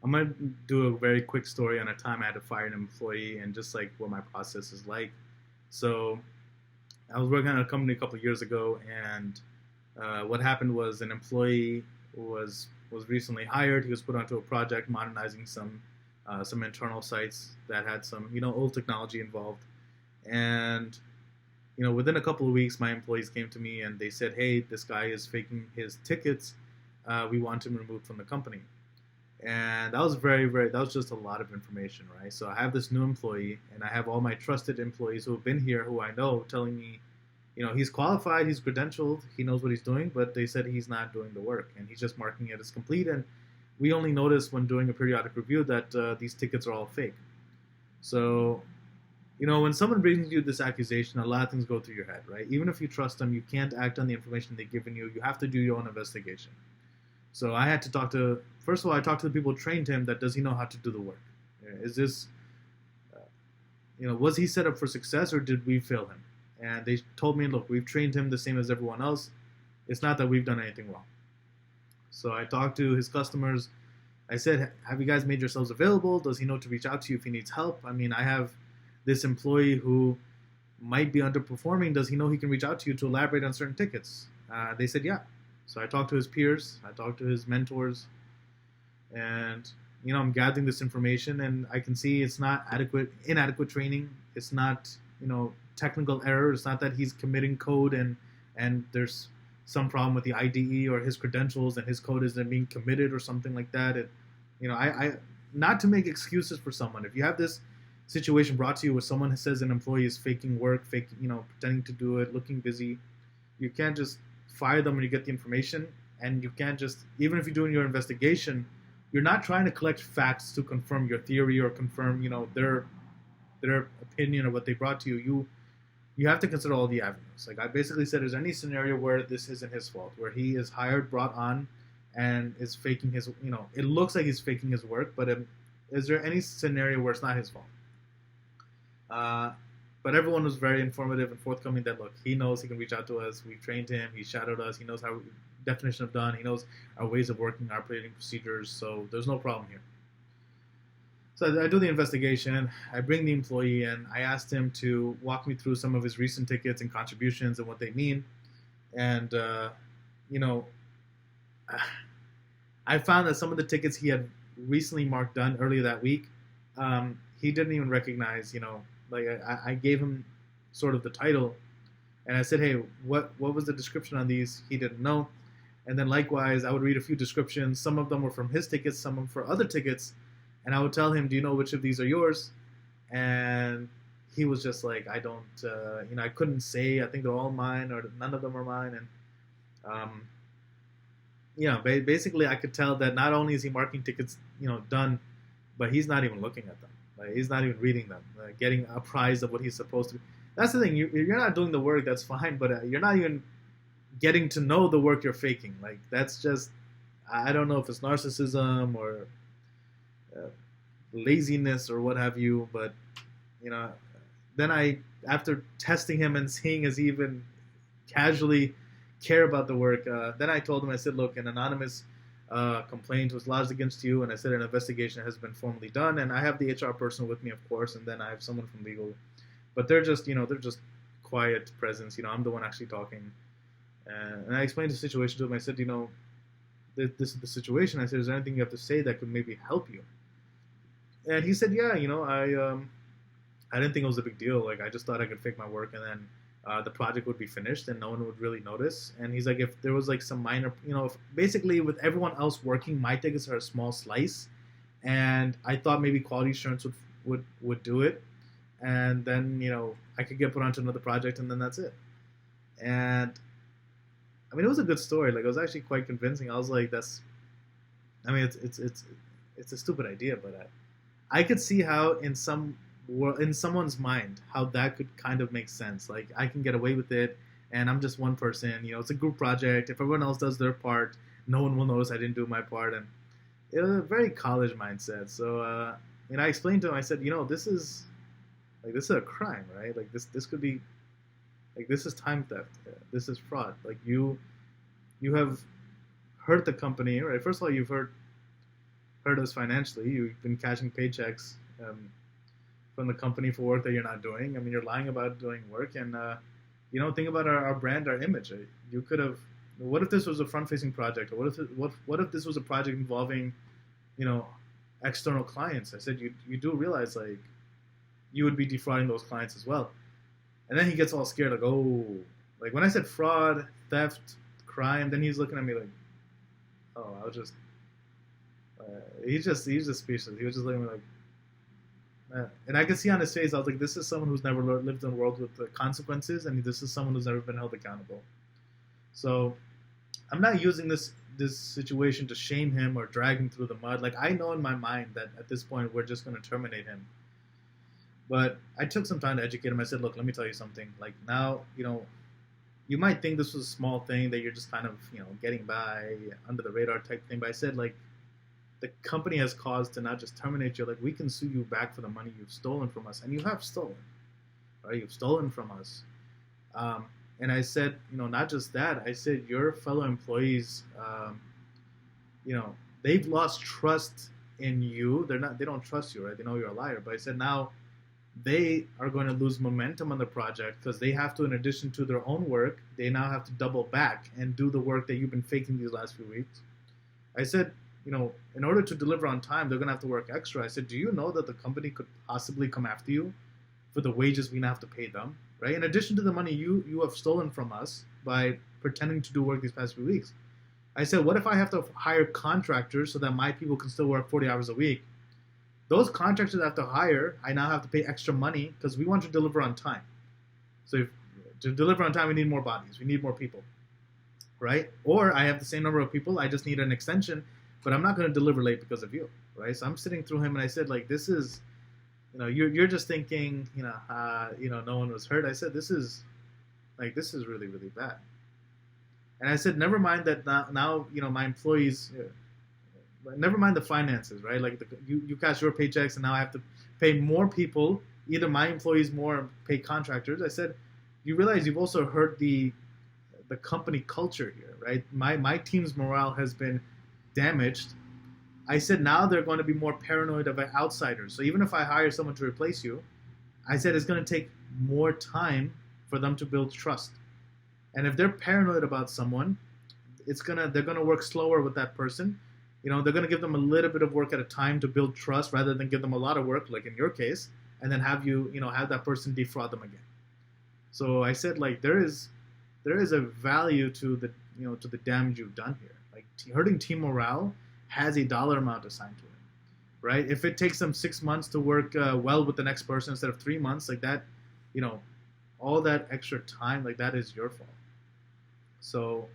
I'm gonna do a very quick story on a time I had to fire an employee and just like what my process is like. So I was working at a company a couple of years ago, and what happened was an employee was recently hired. He was put onto a project modernizing some internal sites that had some old technology involved, and within a couple of weeks, my employees came to me and they said, "Hey, this guy is faking his tickets. We want him removed from the company." And that was that was just a lot of information, right? So I have this new employee, and I have all my trusted employees who have been here, who I know, telling me, he's qualified, he's credentialed, he knows what he's doing, but they said he's not doing the work, and he's just marking it as complete. And we only noticed when doing a periodic review that these tickets are all fake. So when someone brings you this accusation, a lot of things go through your head, right? Even if you trust them, you can't act on the information they've given you. You have to do your own investigation. So I had to first of all, I talked to the people who trained him that does he know how to do the work? Is this, was he set up for success, or did we fail him? And they told me, look, we've trained him the same as everyone else. It's not that we've done anything wrong. So I talked to his customers. I said, have you guys made yourselves available? Does he know to reach out to you if he needs help? I mean, I have this employee who might be underperforming. Does he know he can reach out to you to elaborate on certain tickets? They said, yeah. So I talked to his peers, I talked to his mentors, and I'm gathering this information, and I can see it's not inadequate training. It's not technical error. It's not that he's committing code and there's some problem with the IDE or his credentials and his code isn't being committed or something like that. I not to make excuses for someone. If you have this situation brought to you where someone says an employee is faking work, pretending to do it, looking busy, you can't just fire them when you get the information, and you can't just, even if you're doing your investigation, you're not trying to collect facts to confirm your theory or confirm their opinion or what they brought to you. You have to consider all the avenues. Like I basically said, is there any scenario where this isn't his fault, where he is hired, brought on, and is faking his, it looks like he's faking his work, but is there any scenario where it's not his fault? But everyone was very informative and forthcoming that, look, he knows he can reach out to us. We've trained him. He shadowed us. He knows how definition of done. He knows our ways of working, our operating procedures. So there's no problem here. So I do the investigation. I bring the employee in. I asked him to walk me through some of his recent tickets and contributions and what they mean. And, I found that some of the tickets he had recently marked done earlier that week, he didn't even recognize, like I gave him sort of the title, and I said, hey, what was the description on these? He didn't know. And then likewise, I would read a few descriptions. Some of them were from his tickets, some of them for other tickets. And I would tell him, do you know which of these are yours? And he was just like, I don't, I couldn't say, I think they're all mine, or none of them are mine. And, basically I could tell that not only is he marking tickets, done, but he's not even looking at them. Like, he's not even reading them, getting apprised of what he's supposed to. That's the thing. You're not doing the work. That's fine, but you're not even getting to know the work you're faking. Like, that's just, I don't know if it's narcissism or laziness or what have you. But then after testing him and seeing as he even casually care about the work, then I told him, I said, look, an anonymous complaint was lodged against you, and I said an investigation has been formally done, and I have the HR person with me, of course, and then I have someone from legal, but they're just quiet presence. I'm the one actually talking, and I explained the situation to him. I said, this is the situation. I said, is there anything you have to say that could maybe help you? And he said, yeah, I didn't think it was a big deal. Like, I just thought I could fake my work, and then the project would be finished and no one would really notice. And he's like, if there was like some minor, basically with everyone else working, my tickets are a small slice, and I thought maybe quality assurance would do it, and then I could get put onto another project, and then that's it. And I mean, it was a good story. Like, it was actually quite convincing. I was like, it's a stupid idea, but I could see how in someone's mind how that could kind of make sense. Like, I can get away with it, and I'm just one person. It's a group project. If everyone else does their part, no one will notice I didn't do my part. And it was a very college mindset. So I explained to him. I said, this is a crime, right? Like, this could be, like, this is time theft. This is fraud. Like, you have hurt the company, right? First of all, you've hurt hurt us financially. You've been cashing paychecks from the company for work that you're not doing. I mean, you're lying about doing work, and think about our brand, our image. You could have. What if this was a front-facing project, or what if this was a project involving, external clients? I said you do realize like you would be defrauding those clients as well. And then he gets all scared, like, oh, like when I said fraud, theft, crime, then he's looking at me like, oh, I was just. He's just speechless. He was just looking at me like, and I could see on his face, I was like, this is someone who's never lived in a world with the consequences, and this is someone who's never been held accountable. So I'm not using this situation to shame him or drag him through the mud. Like, I know in my mind that at this point we're just going to terminate him. But I took some time to educate him. I said, look, let me tell you something. Like, now, you might think this was a small thing that you're just kind of, getting by under the radar type thing. But I said, like, the company has cause to not just terminate you. Like, we can sue you back for the money you've stolen from us. And you have stolen, right? You've stolen from us. And I said, not just that. I said, your fellow employees, they've lost trust in you. They don't trust you, right? They know you're a liar. But I said, now they are going to lose momentum on the project because they have to, in addition to their own work, they now have to double back and do the work that you've been faking these last few weeks. I said, in order to deliver on time, they're going to have to work extra. I said, do you know that the company could possibly come after you for the wages we now have to pay them, right? In addition to the money you have stolen from us by pretending to do work these past few weeks. I said, what if I have to hire contractors so that my people can still work 40 hours a week? Those contractors I have to hire, I now have to pay extra money because we want to deliver on time. So to deliver on time, we need more bodies. We need more people, right? Or I have the same number of people. I just need an extension, but I'm not going to deliver late because of you, right? So I'm sitting through him, and I said, like, this is, you're just thinking, no one was hurt. I said, this is really, really bad. And I said, never mind that now my employees, never mind the finances, right? Like you cash your paychecks, and now I have to pay more people, either my employees more or pay contractors. I said, you realize you've also hurt the company culture here, right? My team's morale has been damaged. I said, now they're going to be more paranoid of outsiders. So even if I hire someone to replace you, I said it's going to take more time for them to build trust. And if they're paranoid about someone, they're gonna work slower with that person. They're gonna give them a little bit of work at a time to build trust, rather than give them a lot of work, like in your case, and then have have that person defraud them again. So I said, like, there is a value to the to the damage you've done here. Like, hurting team morale has a dollar amount assigned to it, right? If it takes them 6 months to work well with the next person instead of 3 months, like that, all that extra time, like, that is your fault. So,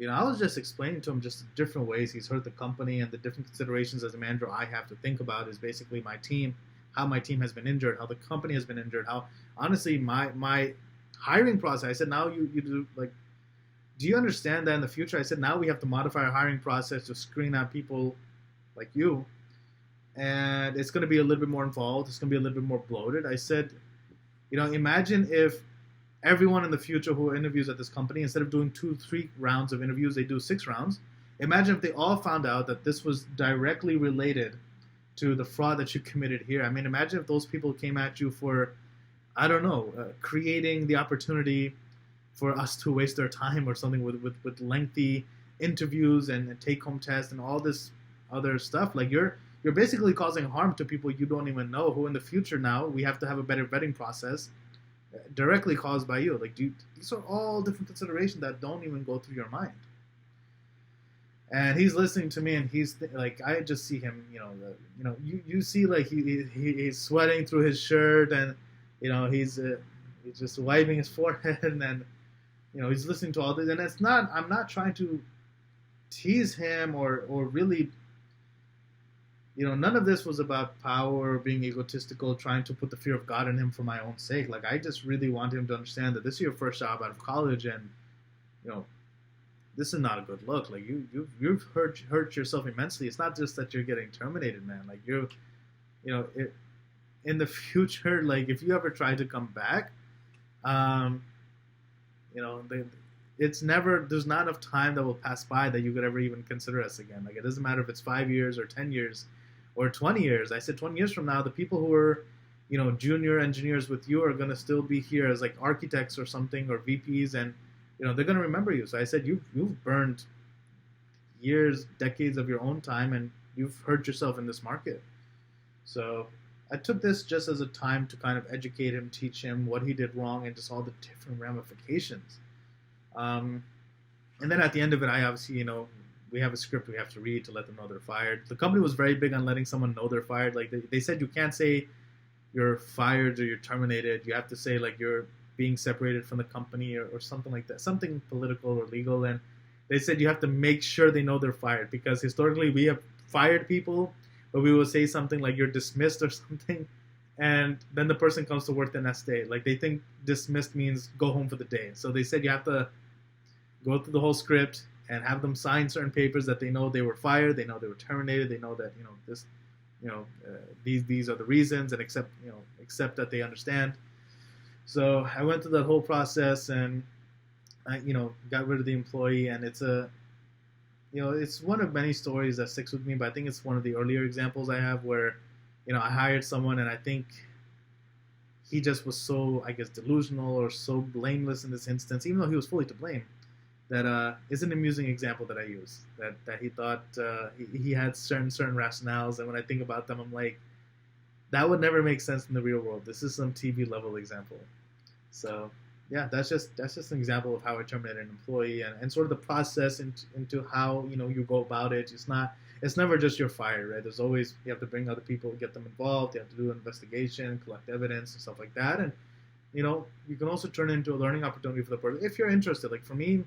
I was just explaining to him just different ways he's hurt the company, and the different considerations as a manager I have to think about is basically my team, how my team has been injured, how the company has been injured, how, honestly, my hiring process, I said, now you do, like, do you understand that in the future? I said, now we have to modify our hiring process to screen out people like you, and it's going to be a little bit more involved. It's going to be a little bit more bloated. I said, imagine if everyone in the future who interviews at this company, instead of doing 2-3 rounds of interviews, they do 6 rounds. Imagine if they all found out that this was directly related to the fraud that you committed here. I mean, imagine if those people came at you for, I don't know, creating the opportunity for us to waste their time or something with lengthy interviews and take-home tests and all this other stuff. Like, you're basically causing harm to people you don't even know, who in the future now we have to have a better vetting process directly caused by you. Like, these are all different considerations that don't even go through your mind. And he's listening to me, and he's like, I just see him, you see, like, he's sweating through his shirt, and he's just wiping his forehead, and then he's listening to all this. And I'm not trying to tease him or really. None of this was about power or being egotistical, trying to put the fear of God in him for my own sake. Like, I just really want him to understand that this is your first job out of college, and, this is not a good look. Like, you've hurt yourself immensely. It's not just that you're getting terminated, man. Like, in the future, like, if you ever try to come back, it's never, there's not enough time that will pass by that you could ever even consider us again. Like, it doesn't matter if it's 5 years or 10 years or 20 years. I said 20 years from now, the people who are, junior engineers with you are going to still be here as like architects or something, or VPs, and, they're going to remember you. So I said, you've burned years, decades of your own time, and you've hurt yourself in this market. So I took this just as a time to kind of educate him, teach him what he did wrong, and just all the different ramifications. And then at the end of it, I obviously, we have a script we have to read to let them know they're fired. The company was very big on letting someone know they're fired. Like, they said you can't say you're fired or you're terminated. You have to say, like, you're being separated from the company or something like that, something political or legal. And they said you have to make sure they know they're fired, because historically we have fired people, but we will say something like you're dismissed or something, and then the person comes to work the next day. Like, they think dismissed means go home for the day. So they said you have to go through the whole script and have them sign certain papers that they know they were fired, they know they were terminated, they know that this, these are the reasons, and accept that they understand. So I went through that whole process, and I got rid of the employee, and it's it's one of many stories that sticks with me, but I think it's one of the earlier examples I have where, I hired someone, and I think he just was so, I guess, delusional or so blameless in this instance, even though he was fully to blame. That is an amusing example that I use. That he thought he had certain rationales, and when I think about them, I'm like, that would never make sense in the real world. This is some TV level example. So yeah, that's just an example of how I terminated an employee, and sort of the process into how you go about it. It's never just you're fired, right? There's always, you have to bring other people, get them involved. You have to do an investigation, collect evidence, and stuff like that. And you can also turn it into a learning opportunity for the person if you're interested. Like, for me,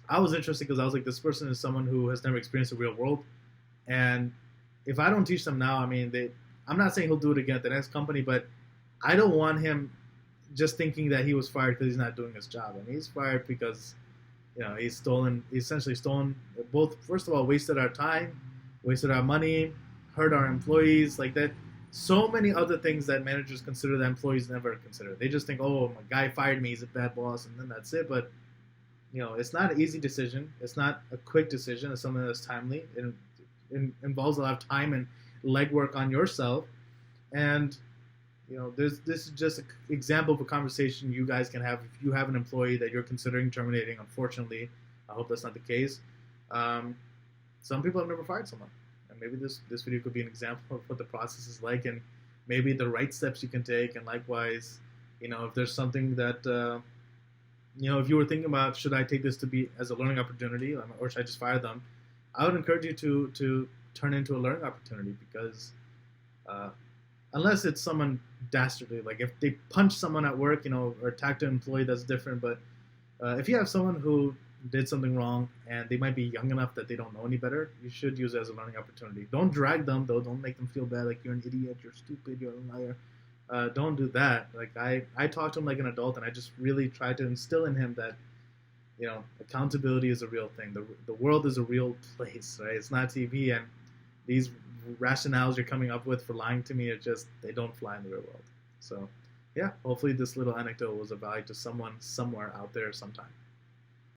I was interested because I was like, this person is someone who has never experienced the real world, and if I don't teach them now, I'm not saying he'll do it again at the next company, but I don't want him just thinking that he was fired because he's not doing his job. And he's fired because, he's essentially stolen both, first of all, wasted our time, wasted our money, hurt our employees, like that. So many other things that managers consider that employees never consider. They just think, oh, my guy fired me, he's a bad boss, and then that's it. But, it's not an easy decision. It's not a quick decision. It's something that's timely. It involves a lot of time and legwork on yourself. And, this is just an example of a conversation you guys can have if you have an employee that you're considering terminating. Unfortunately, I hope that's not the case. Some people have never fired someone. And maybe this video could be an example of what the process is like, and maybe the right steps you can take. And likewise, if there's something that, if you were thinking about, should I take this to be as a learning opportunity, or should I just fire them? I would encourage you to turn into a learning opportunity, because unless it's someone dastardly, like if they punch someone at work, or attacked an employee, that's different. But if you have someone who did something wrong and they might be young enough that they don't know any better, you should use it as a learning opportunity. Don't drag them, though. Don't make them feel bad, like you're an idiot, you're stupid, you're a liar. Don't do that. Like, I talk to him like an adult, and I just really try to instill in him that, accountability is a real thing. The world is a real place, right? It's not TV, and these rationales you're coming up with for lying to me are just, they don't fly in the real world. So yeah, hopefully this little anecdote was of value to someone somewhere out there sometime.